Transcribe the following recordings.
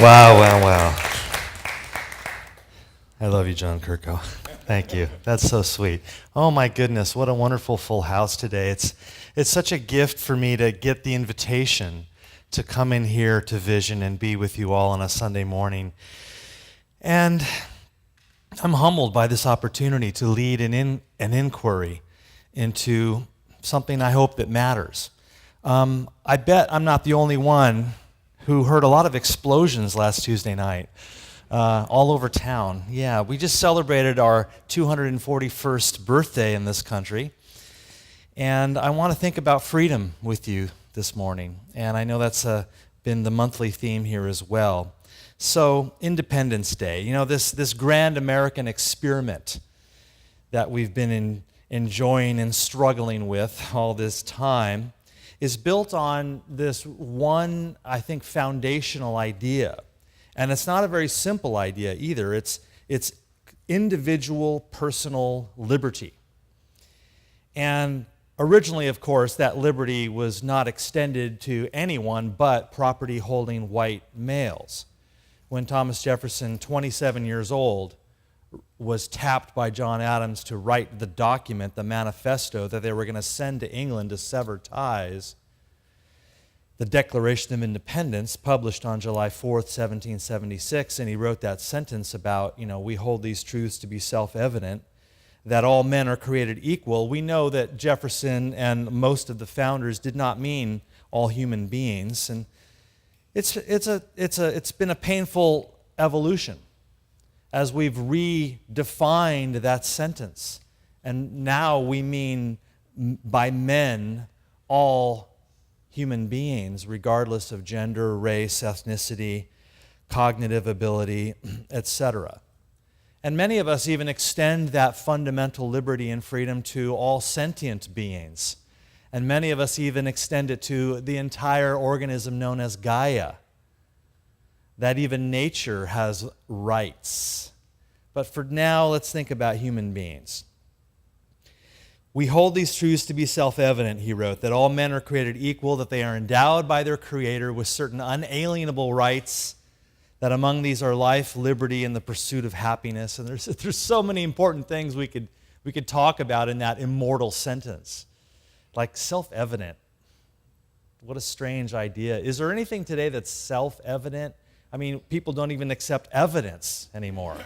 Wow, wow, wow. I love you, John Kirko. Thank you. That's so sweet. Oh my goodness, what a wonderful full house today. It's such a gift for me to get the invitation to come in here to Vision and be with you all on a Sunday morning. And I'm humbled by this opportunity to lead an inquiry into something I hope that matters. I bet I'm not the only one who heard a lot of explosions last Tuesday night all over town. Yeah, we just celebrated our 241st birthday in this country, and I want to think about freedom with you this morning, and I know that's been the monthly theme here as well. So, Independence Day, you know, this grand American experiment that we've been enjoying and struggling with all this time is built on this one, I think, foundational idea. And it's not a very simple idea either. It's individual personal liberty. And originally, of course, that liberty was not extended to anyone but property-holding white males. When Thomas Jefferson, 27 years old, was tapped by John Adams to write the document, the manifesto that they were going to send to England to sever ties, the Declaration of Independence, published on July 4th, 1776, and he wrote that sentence about, we hold these truths to be self-evident, that all men are created equal. We know that Jefferson and most of the founders did not mean all human beings, and it's been a painful evolution as we've redefined that sentence. And now we mean by men all human beings, regardless of gender, race, ethnicity, cognitive ability, etc. And many of us even extend that fundamental liberty and freedom to all sentient beings. And many of us even extend it to the entire organism known as Gaia, that even nature has rights. But for now, let's think about human beings. We hold these truths to be self-evident, he wrote, that all men are created equal, that they are endowed by their Creator with certain unalienable rights, that among these are life, liberty, and the pursuit of happiness. And there's so many important things we could talk about in that immortal sentence, like self-evident. What a strange idea. Is there anything today that's self-evident? I mean, people don't even accept evidence anymore.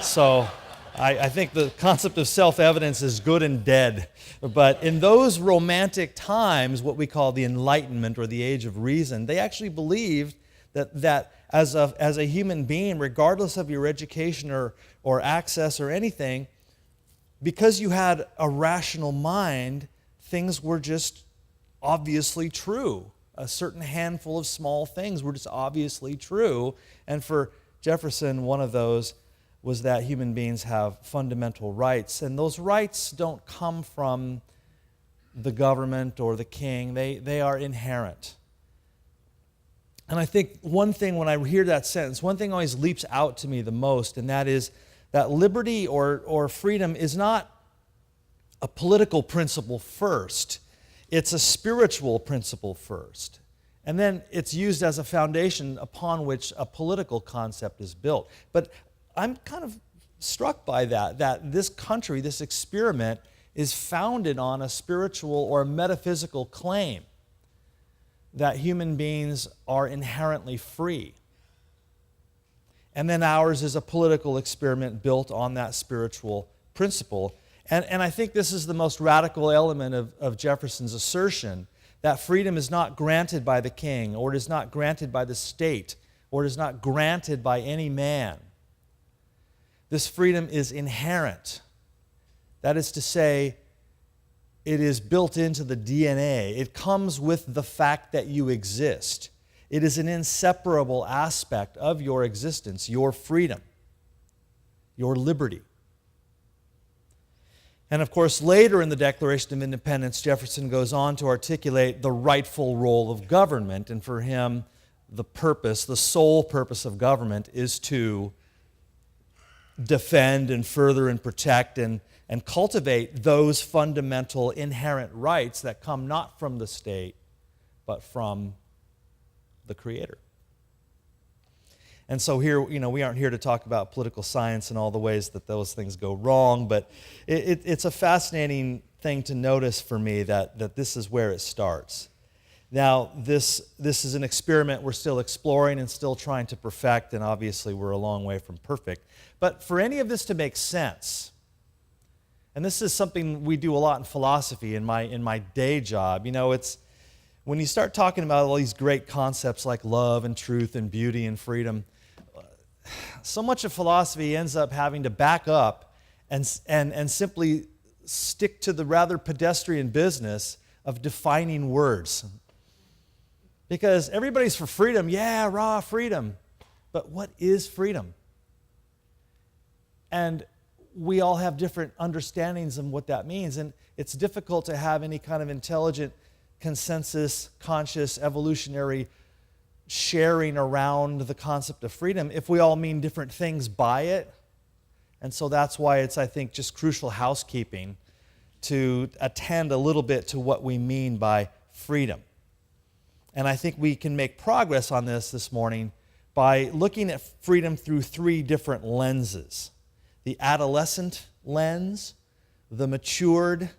So I think the concept of self-evidence is good and dead. But in those romantic times, what we call the Enlightenment or the Age of Reason, they actually believed that as a human being, regardless of your education or access or anything, because you had a rational mind, things were just obviously true. A certain handful of small things were just obviously true. And for Jefferson, one of those was that human beings have fundamental rights. And those rights don't come from the government or the king. They are inherent. And I think one thing, when I hear that sentence, one thing always leaps out to me the most, and that is that liberty or freedom is not a political principle first. It's a spiritual principle first. And then it's used as a foundation upon which a political concept is built. But I'm kind of struck by that this country, this experiment, is founded on a spiritual or metaphysical claim that human beings are inherently free. And then ours is a political experiment built on that spiritual principle. And I think this is the most radical element of Jefferson's assertion, that freedom is not granted by the king, or it is not granted by the state, or it is not granted by any man. This freedom is inherent. That is to say, it is built into the DNA. It comes with the fact that you exist. It is an inseparable aspect of your existence, your freedom, your liberty. And of course, later in the Declaration of Independence, Jefferson goes on to articulate the rightful role of government. And for him, the sole purpose of government is to defend and further and protect and cultivate those fundamental inherent rights that come not from the state, but from the Creator. And so here, we aren't here to talk about political science and all the ways that those things go wrong, but it's a fascinating thing to notice for me that this is where it starts. Now, this is an experiment we're still exploring and still trying to perfect, and obviously we're a long way from perfect. But for any of this to make sense, and this is something we do a lot in philosophy in my day job, it's when you start talking about all these great concepts like love and truth and beauty and freedom, so much of philosophy ends up having to back up and simply stick to the rather pedestrian business of defining words. Because everybody's for freedom, yeah, raw freedom. But what is freedom? And we all have different understandings of what that means, and it's difficult to have any kind of intelligent consensus, conscious, evolutionary sharing around the concept of freedom if we all mean different things by it. And so that's why it's, I think, just crucial housekeeping to attend a little bit to what we mean by freedom. And I think we can make progress on this morning by looking at freedom through three different lenses: the adolescent lens, the matured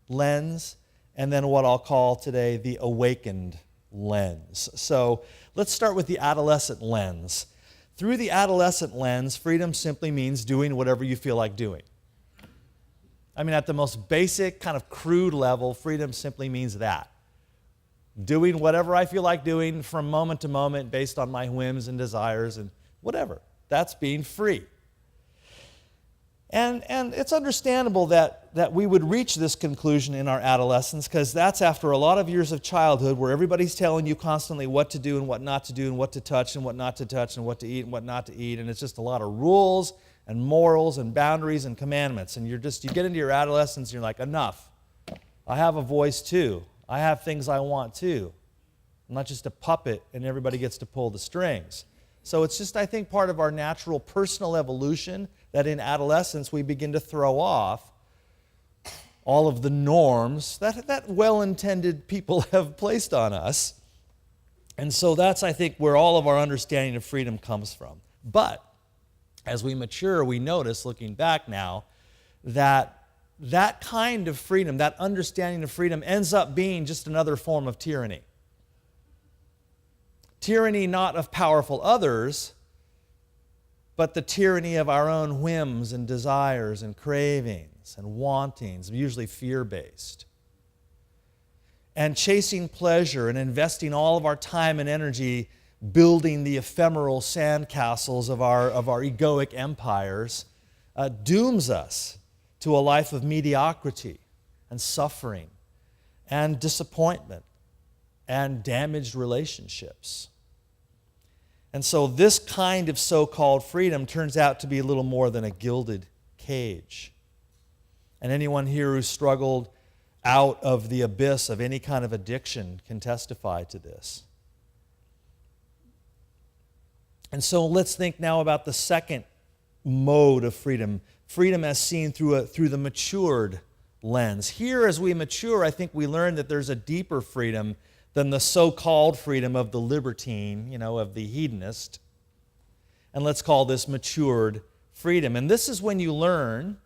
lens, and then what I'll call today the awakened lens. So let's start with the adolescent lens. Through the adolescent lens, freedom simply means doing whatever you feel like doing. I mean, at the most basic, kind of crude level, freedom simply means that. Doing whatever I feel like doing from moment to moment based on my whims and desires and whatever. That's being free. And it's understandable that we would reach this conclusion in our adolescence, because that's after a lot of years of childhood where everybody's telling you constantly what to do and what not to do and what to touch and what not to touch and what to eat and what not to eat. And it's just a lot of rules and morals and boundaries and commandments. And you get into your adolescence and you're like, enough. I have a voice too. I have things I want too. I'm not just a puppet and everybody gets to pull the strings. So it's just, I think, part of our natural personal evolution that in adolescence we begin to throw off all of the norms that well-intended people have placed on us. And so that's, I think, where all of our understanding of freedom comes from. But as we mature, we notice, looking back now, that kind of freedom, that understanding of freedom, ends up being just another form of tyranny. Tyranny not of powerful others, but the tyranny of our own whims and desires and cravings and wantings, usually fear-based. And chasing pleasure and investing all of our time and energy building the ephemeral sandcastles of our egoic empires dooms us to a life of mediocrity and suffering and disappointment and damaged relationships. And so this kind of so-called freedom turns out to be a little more than a gilded cage. And anyone here who struggled out of the abyss of any kind of addiction can testify to this. And so let's think now about the second mode of freedom. Freedom as seen through the matured lens. Here, as we mature, I think we learn that there's a deeper freedom than the so-called freedom of the libertine, of the hedonist. And let's call this matured freedom. And this is when you learn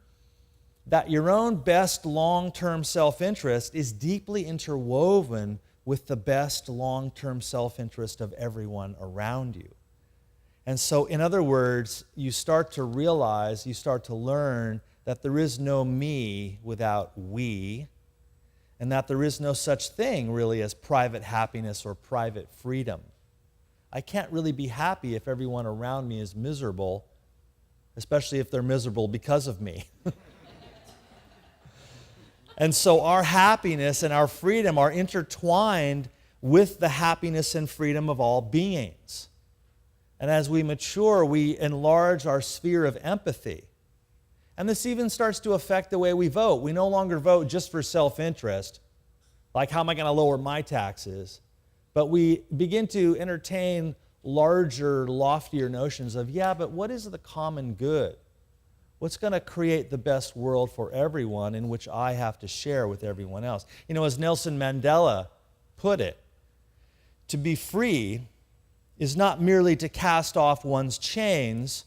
that your own best long-term self-interest is deeply interwoven with the best long-term self-interest of everyone around you. And so, in other words, you start to realize, you start to learn that there is no me without we, and that there is no such thing really as private happiness or private freedom. I can't really be happy if everyone around me is miserable, especially if they're miserable because of me. And so our happiness and our freedom are intertwined with the happiness and freedom of all beings. And as we mature, we enlarge our sphere of empathy. And this even starts to affect the way we vote. We no longer vote just for self-interest, like how am I going to lower my taxes? But we begin to entertain larger, loftier notions of, but what is the common good? What's going to create the best world for everyone in which I have to share with everyone else? As Nelson Mandela put it, to be free is not merely to cast off one's chains,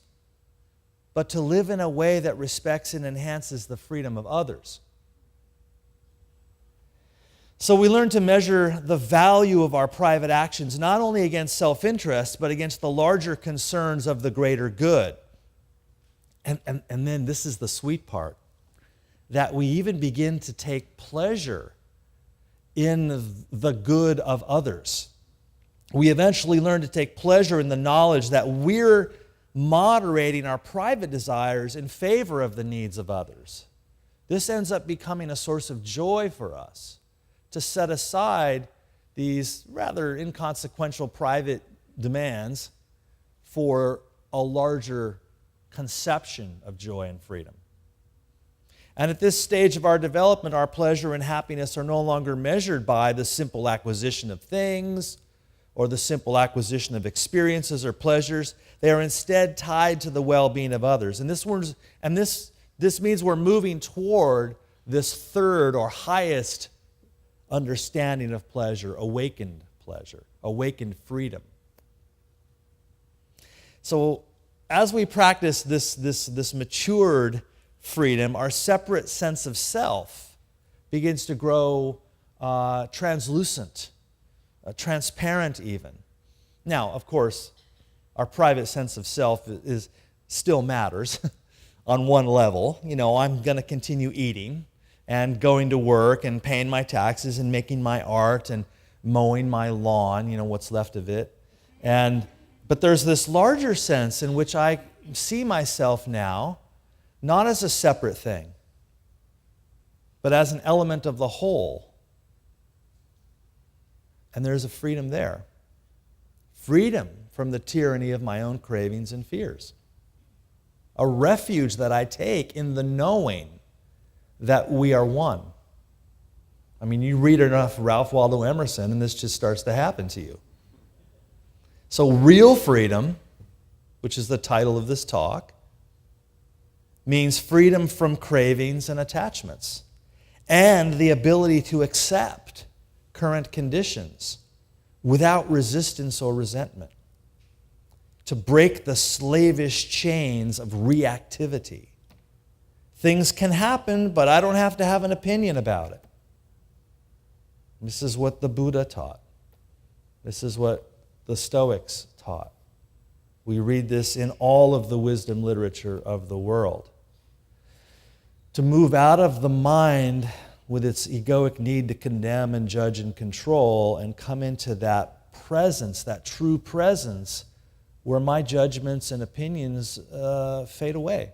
but to live in a way that respects and enhances the freedom of others. So we learn to measure the value of our private actions not only against self-interest, but against the larger concerns of the greater good. And then this is the sweet part, that we even begin to take pleasure in the good of others. We eventually learn to take pleasure in the knowledge that we're moderating our private desires in favor of the needs of others. This ends up becoming a source of joy for us, to set aside these rather inconsequential private demands for a larger conception of joy and freedom. And at this stage of our development, our pleasure and happiness are no longer measured by the simple acquisition of things or the simple acquisition of experiences or pleasures. They are instead tied to the well-being of others. And this means we're moving toward this third or highest understanding of pleasure, awakened freedom. So as we practice this matured freedom, our separate sense of self begins to grow translucent, transparent even. Now, of course, our private sense of self still matters on one level. You know, I'm going to continue eating and going to work and paying my taxes and making my art and mowing my lawn, you know, what's left of it. But there's this larger sense in which I see myself now not as a separate thing, but as an element of the whole. And there's a freedom there. Freedom from the tyranny of my own cravings and fears. A refuge that I take in the knowing that we are one. I mean, you read enough Ralph Waldo Emerson and this just starts to happen to you. So real freedom, which is the title of this talk, means freedom from cravings and attachments and the ability to accept current conditions without resistance or resentment, to break the slavish chains of reactivity. Things can happen, but I don't have to have an opinion about it. This is what the Buddha taught. This is what the Stoics taught. We read this in all of the wisdom literature of the world. To move out of the mind with its egoic need to condemn and judge and control and come into that presence, that true presence, where my judgments and opinions fade away,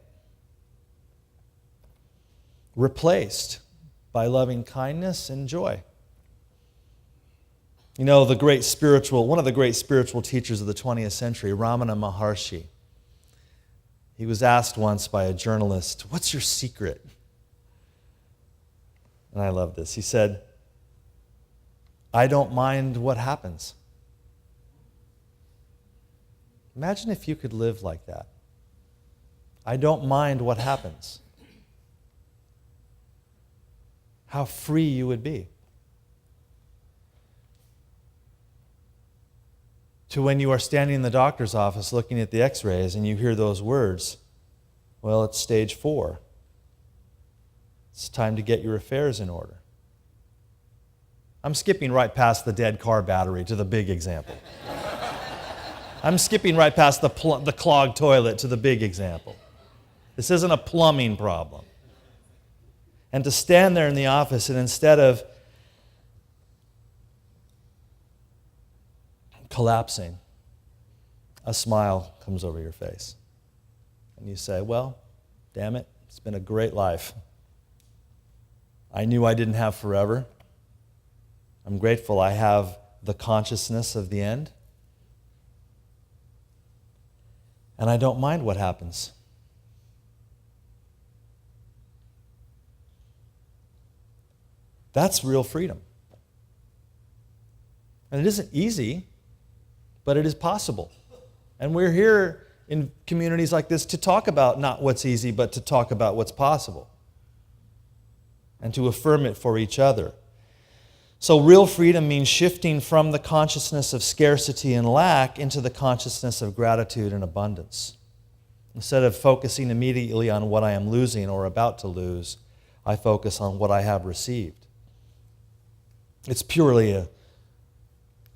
replaced by loving kindness and joy. You know, one of the great spiritual teachers of the 20th century, Ramana Maharshi, he was asked once by a journalist, "What's your secret?" And I love this. He said, "I don't mind what happens." Imagine if you could live like that. I don't mind what happens. How free you would be. To when you are standing in the doctor's office looking at the x-rays and you hear those words, well, it's stage 4. It's time to get your affairs in order. I'm skipping right past the dead car battery to the big example. I'm skipping right past the clogged toilet to the big example. This isn't a plumbing problem. And to stand there in the office and instead of collapsing, a smile comes over your face. And you say, well, damn it, it's been a great life. I knew I didn't have forever. I'm grateful I have the consciousness of the end. And I don't mind what happens. That's real freedom. And it isn't easy, but it is possible. And we're here in communities like this to talk about not what's easy, but to talk about what's possible and to affirm it for each other. So real freedom means shifting from the consciousness of scarcity and lack into the consciousness of gratitude and abundance. Instead of focusing immediately on what I am losing or about to lose, I focus on what I have received. It's purely a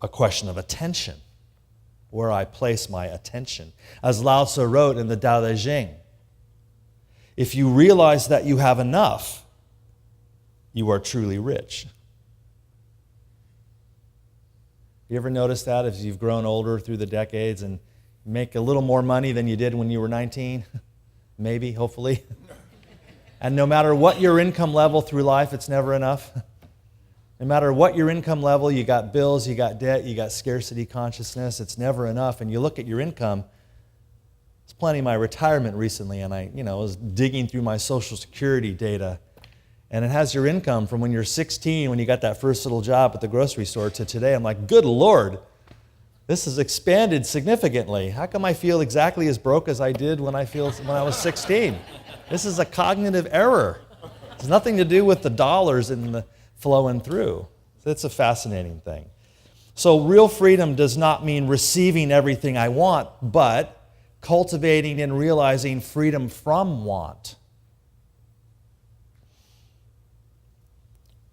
question of attention, where I place my attention. As Lao Tzu wrote in the Tao Te Ching, if you realize that you have enough, you are truly rich. You ever notice that as you've grown older through the decades and make a little more money than you did when you were 19? Maybe, hopefully. And no matter what your income level through life, it's never enough. No matter what your income level, you got bills, you got debt, you got scarcity consciousness, it's never enough. And you look at your income. I was planning my retirement recently, and I was digging through my Social Security data. And it has your income from when you're 16, when you got that first little job at the grocery store, to today. I'm like, good Lord, this has expanded significantly. How come I feel exactly as broke as I did when I was 16? This is a cognitive error. It has nothing to do with the dollars and the flowing through. It's a fascinating thing. So real freedom does not mean receiving everything I want, but cultivating and realizing freedom from want.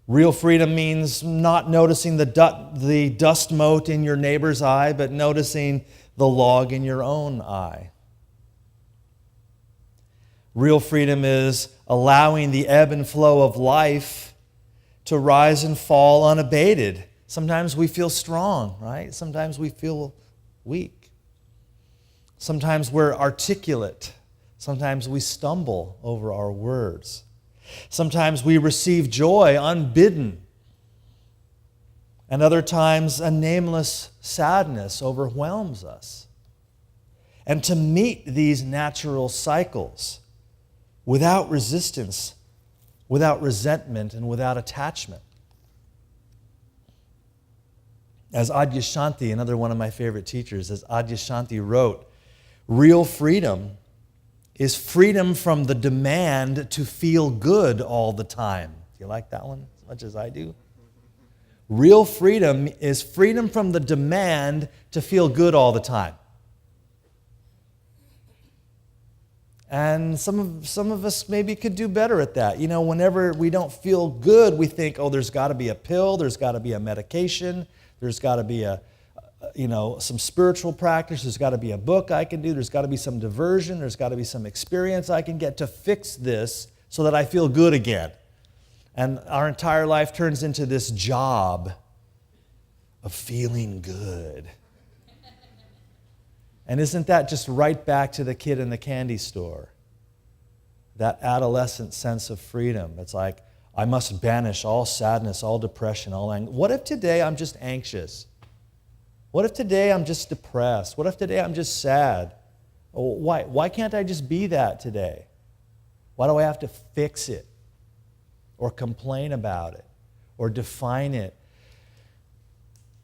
Real freedom means not noticing the dust mote in your neighbor's eye, but noticing the log in your own eye. Real freedom is allowing the ebb and flow of life to rise and fall unabated. Sometimes we feel strong, right? Sometimes we feel weak. Sometimes we're articulate. Sometimes we stumble over our words. Sometimes we receive joy unbidden. And other times a nameless sadness overwhelms us. And to meet these natural cycles without resistance, without resentment, and without attachment. As Adyashanti, another one of my favorite teachers, as Adyashanti wrote, real freedom is freedom from the demand to feel good all the time. Do you like that one as much as I do? Real freedom is freedom from the demand to feel good all the time. And some of us maybe could do better at that. Whenever we don't feel good, we think, oh, there's got to be a pill, there's got to be a medication, there's got to be some spiritual practice, there's got to be a book I can do, there's got to be some diversion, there's got to be some experience I can get to fix this so that I feel good again. And our entire life turns into this job of feeling good. And isn't that just right back to the kid in the candy store? That adolescent sense of freedom. It's like, I must banish all sadness, all depression, all anger. What if today I'm just anxious? What if today I'm just depressed? What if today I'm just sad? Why can't I just be that today? Why do I have to fix it or complain about it or define it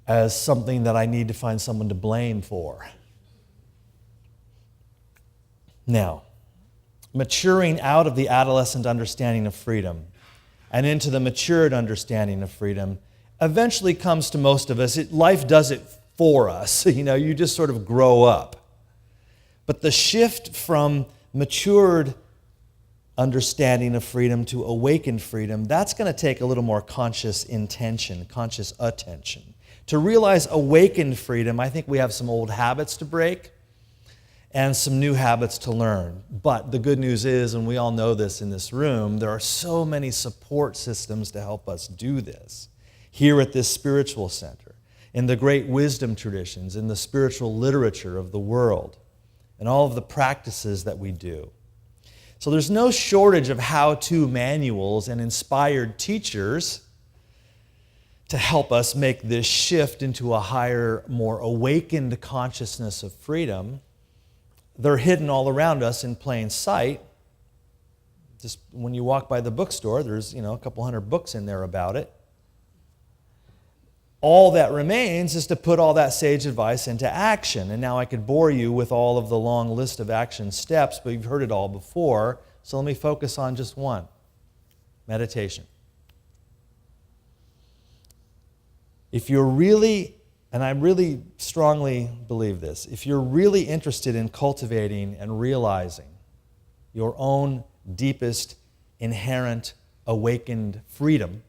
as something that I need to find someone to blame for? Now, maturing out of the adolescent understanding of freedom and into the matured understanding of freedom eventually comes to most of us. Life does it for us. You just sort of grow up. But the shift from matured understanding of freedom to awakened freedom, that's going to take a little more conscious intention, conscious attention. To realize awakened freedom, I think we have some old habits to break and some new habits to learn. But the good news is, and we all know this in this room, there are so many support systems to help us do this. Here at this spiritual center, in the great wisdom traditions, in the spiritual literature of the world, and all of the practices that we do. So there's no shortage of how-to manuals and inspired teachers to help us make this shift into a higher, more awakened consciousness of freedom. They're hidden all around us in plain sight. Just when you walk by the bookstore, there's a couple hundred books in there about it. All that remains is to put all that sage advice into action. And now I could bore you with all of the long list of action steps, but you've heard it all before. So let me focus on just one: meditation. If you're really, and I really strongly believe this, if you're really interested in cultivating and realizing your own deepest, inherent, awakened freedom,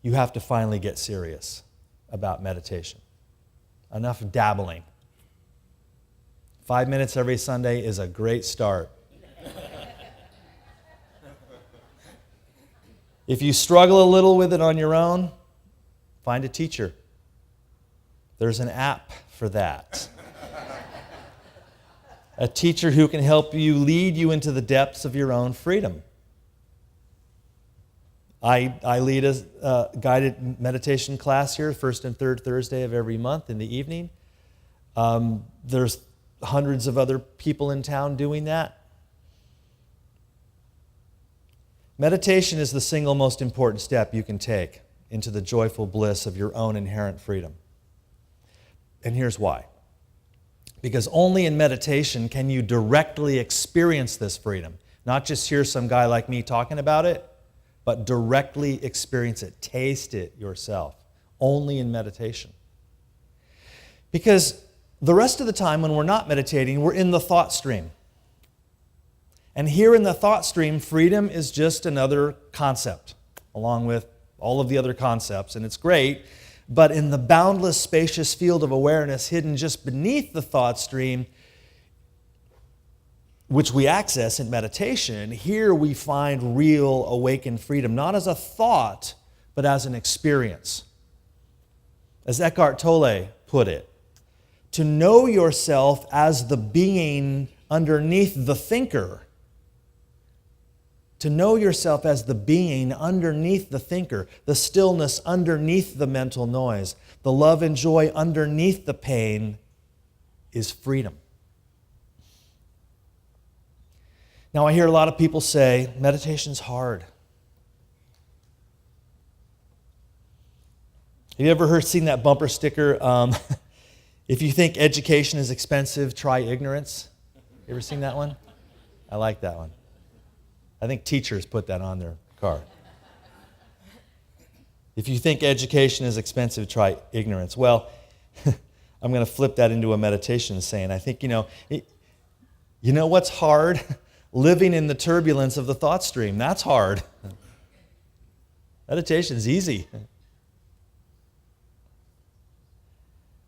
you have to finally get serious about meditation. Enough dabbling. 5 minutes every Sunday is a great start. If you struggle a little with it on your own, find a teacher. There's an app for that. A teacher who can help you lead you into the depths of your own freedom. I lead a guided meditation class here, first and third Thursday of every month in the evening. There's hundreds of other people in town doing that. Meditation is the single most important step you can take into the joyful bliss of your own inherent freedom. And here's why. Because only in meditation can you directly experience this freedom. Not just hear some guy like me talking about it, but directly experience it. Taste it yourself. Only in meditation. Because the rest of the time when we're not meditating, we're in the thought stream. And here in the thought stream, freedom is just another concept, along with all of the other concepts, and it's great. But in the boundless, spacious field of awareness hidden just beneath the thought stream, which we access in meditation, here we find real awakened freedom, not as a thought, but as an experience. As Eckhart Tolle put it, to know yourself as the being underneath the thinker. To know yourself as the being underneath the thinker, the stillness underneath the mental noise, the love and joy underneath the pain is freedom. Now, I hear a lot of people say, meditation's hard. Have you ever seen that bumper sticker? If you think education is expensive, try ignorance. You ever seen that one? I like that one. I think teachers put that on their car. If you think education is expensive, try ignorance. Well, I'm going to flip that into a meditation saying, I think, you know what's hard? Living in the turbulence of the thought stream. That's hard. Meditation is easy.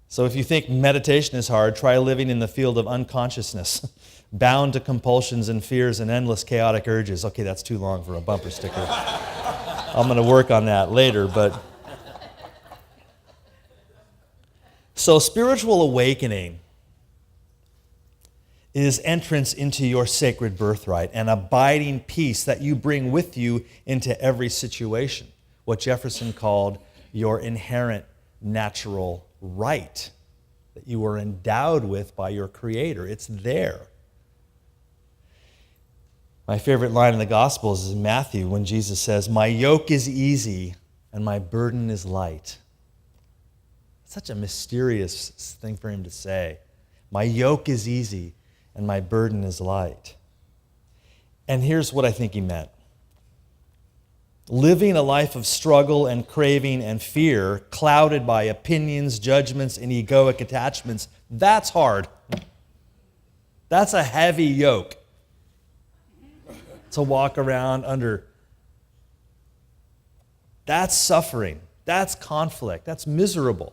So if you think meditation is hard, try living in the field of unconsciousness, bound to compulsions and fears and endless chaotic urges. Okay, that's too long for a bumper sticker. I'm going to work on that later, but... So spiritual awakening is entrance into your sacred birthright, an abiding peace that you bring with you into every situation, what Jefferson called your inherent natural right that you are endowed with by your Creator. It's there. My favorite line in the Gospels is in Matthew when Jesus says, "My yoke is easy and my burden is light." It's such a mysterious thing for him to say. My yoke is easy and my burden is light. And here's what I think he meant. Living a life of struggle and craving and fear, clouded by opinions, judgments, and egoic attachments, that's hard. That's a heavy yoke to walk around under. That's suffering. That's conflict. That's miserable.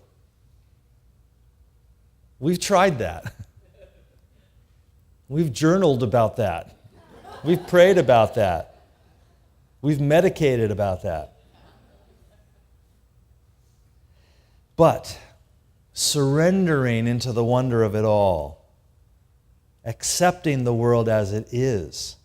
We've tried that. We've journaled about that. We've prayed about that. We've medicated about that. But surrendering into the wonder of it all, accepting the world as it is,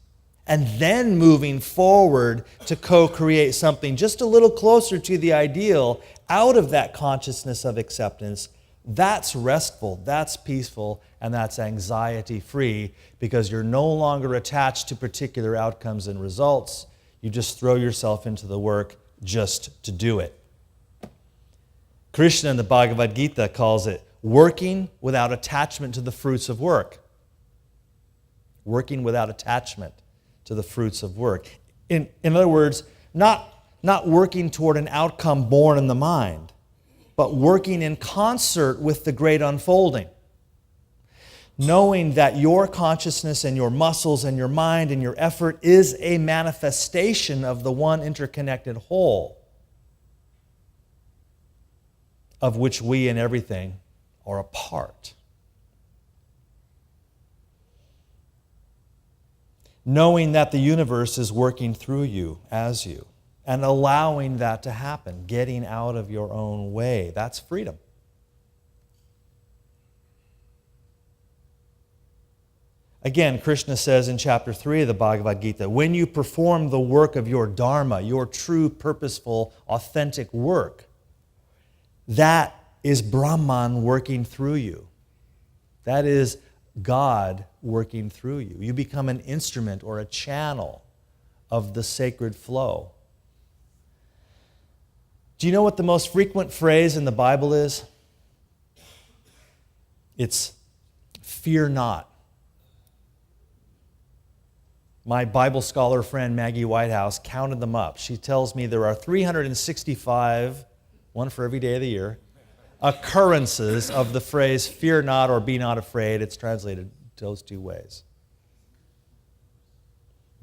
and then moving forward to co-create something just a little closer to the ideal out of that consciousness of acceptance, that's restful, that's peaceful, and that's anxiety-free because you're no longer attached to particular outcomes and results. You just throw yourself into the work just to do it. Krishna in the Bhagavad Gita calls it working without attachment to the fruits of work. Working without attachment to the fruits of work. In other words, not not working toward an outcome born in the mind, but working in concert with the great unfolding. Knowing that your consciousness and your muscles and your mind and your effort is a manifestation of the one interconnected whole, of which we and everything are a part. Knowing that the universe is working through you, as you, and allowing that to happen, getting out of your own way. That's freedom. Again, Krishna says in chapter 3 of the Bhagavad Gita, when you perform the work of your dharma, your true, purposeful, authentic work, that is Brahman working through you. That is God working through you. You become an instrument or a channel of the sacred flow. Do you know what the most frequent phrase in the Bible is? It's fear not. My Bible scholar friend Maggie Whitehouse counted them up. She tells me there are 365, one for every day of the year, occurrences of the phrase fear not or be not afraid. It's translated those two ways.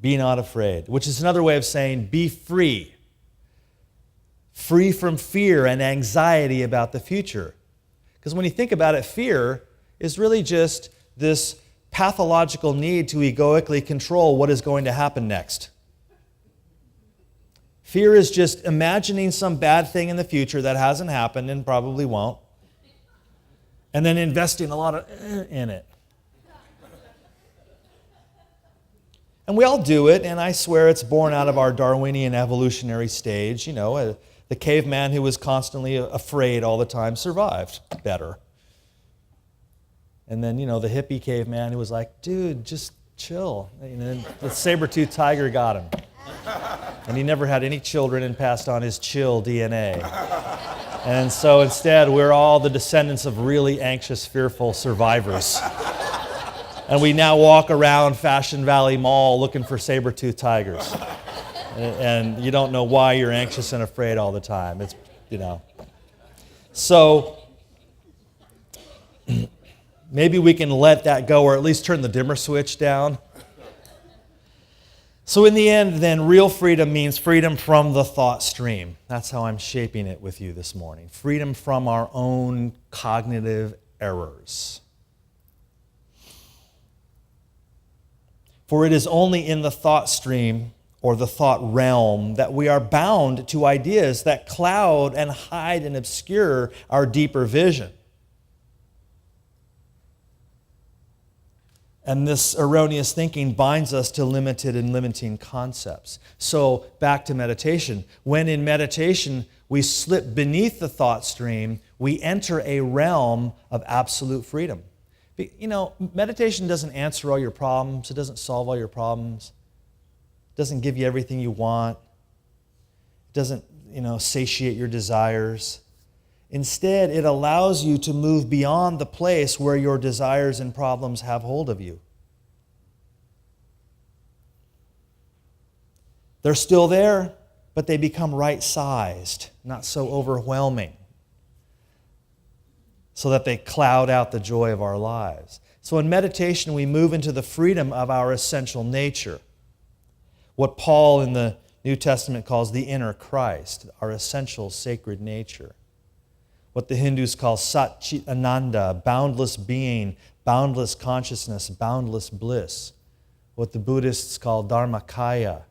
Be not afraid, which is another way of saying be free. Free from fear and anxiety about the future. Because when you think about it, fear is really just this pathological need to egoically control what is going to happen next. Fear is just imagining some bad thing in the future that hasn't happened and probably won't, and then investing a lot in it. And we all do it, and I swear it's born out of our Darwinian evolutionary stage. You know, the caveman who was constantly afraid all the time survived better. And then, you know, the hippie caveman who was like, dude, just chill. And then the saber-toothed tiger got him. And he never had any children and passed on his chill DNA. And so instead, we're all the descendants of really anxious, fearful survivors. And we now walk around Fashion Valley Mall looking for saber-toothed tigers. And you don't know why you're anxious and afraid all the time. It's, you know. So maybe we can let that go, or at least turn the dimmer switch down. So in the end, then, real freedom means freedom from the thought stream. That's how I'm shaping it with you this morning. Freedom from our own cognitive errors. For it is only in the thought stream or the thought realm that we are bound to ideas that cloud and hide and obscure our deeper vision. And this erroneous thinking binds us to limited and limiting concepts. So back to meditation. When in meditation we slip beneath the thought stream, we enter a realm of absolute freedom. You know, meditation doesn't answer all your problems. It doesn't solve all your problems. It doesn't give you everything you want. It doesn't, satiate your desires. Instead, it allows you to move beyond the place where your desires and problems have hold of you. They're still there, but they become right-sized, not so overwhelming, so that they cloud out the joy of our lives. So in meditation, we move into the freedom of our essential nature, what Paul in the New Testament calls the inner Christ, our essential sacred nature. What the Hindus call Sat Chit Ananda, boundless being, boundless consciousness, boundless bliss. What the Buddhists call Dharmakaya,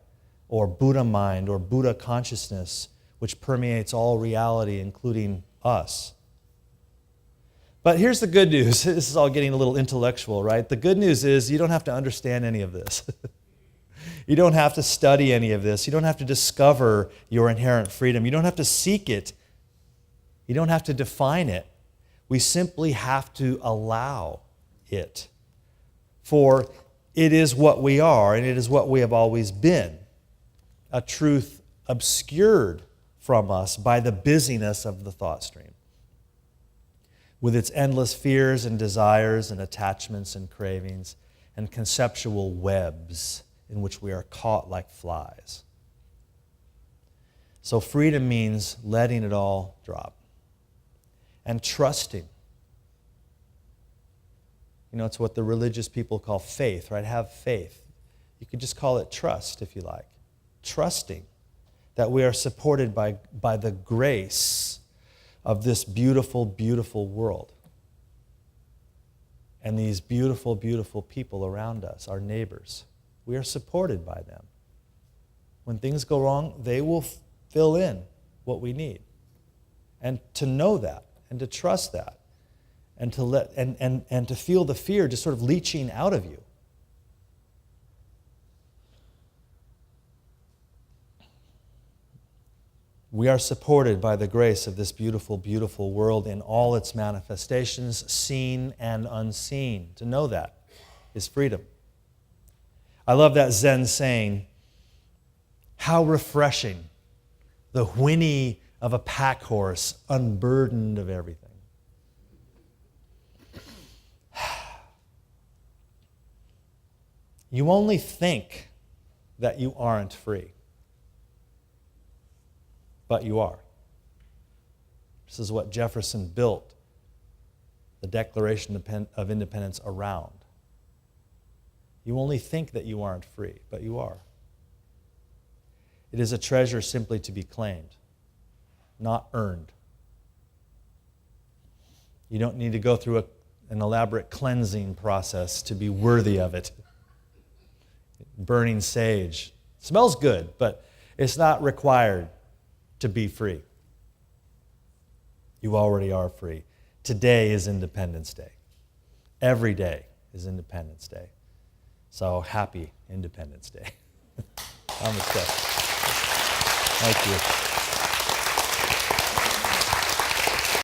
or Buddha mind, or Buddha consciousness, which permeates all reality, including us. But here's the good news. This is all getting a little intellectual, right? The good news is you don't have to understand any of this. You don't have to study any of this. You don't have to discover your inherent freedom. You don't have to seek it. You don't have to define it. We simply have to allow it. For it is what we are, and it is what we have always been. A truth obscured from us by the busyness of the thought stream, with its endless fears and desires and attachments and cravings and conceptual webs in which we are caught like flies. So freedom means letting it all drop and trusting. You know, it's what the religious people call faith, right? Have faith. You could just call it trust if you like. Trusting that we are supported by the grace of this beautiful, beautiful world. And these beautiful, beautiful people around us, our neighbors. We are supported by them. When things go wrong, they will fill in what we need. And to know that, and to trust that, and to let and to feel the fear just sort of leaching out of you. We are supported by the grace of this beautiful, beautiful world in all its manifestations, seen and unseen. To know that is freedom. I love that Zen saying, how refreshing, the whinny of a pack horse unburdened of everything. You only think that you aren't free. But you are. This is what Jefferson built the Declaration of Independence around. You only think that you aren't free, but you are. It is a treasure simply to be claimed, not earned. You don't need to go through an elaborate cleansing process to be worthy of it. Burning sage. Smells good, but it's not required to be free. You already are free. Today is Independence Day. Every day is Independence Day. So happy Independence Day. Namaste. Thank you.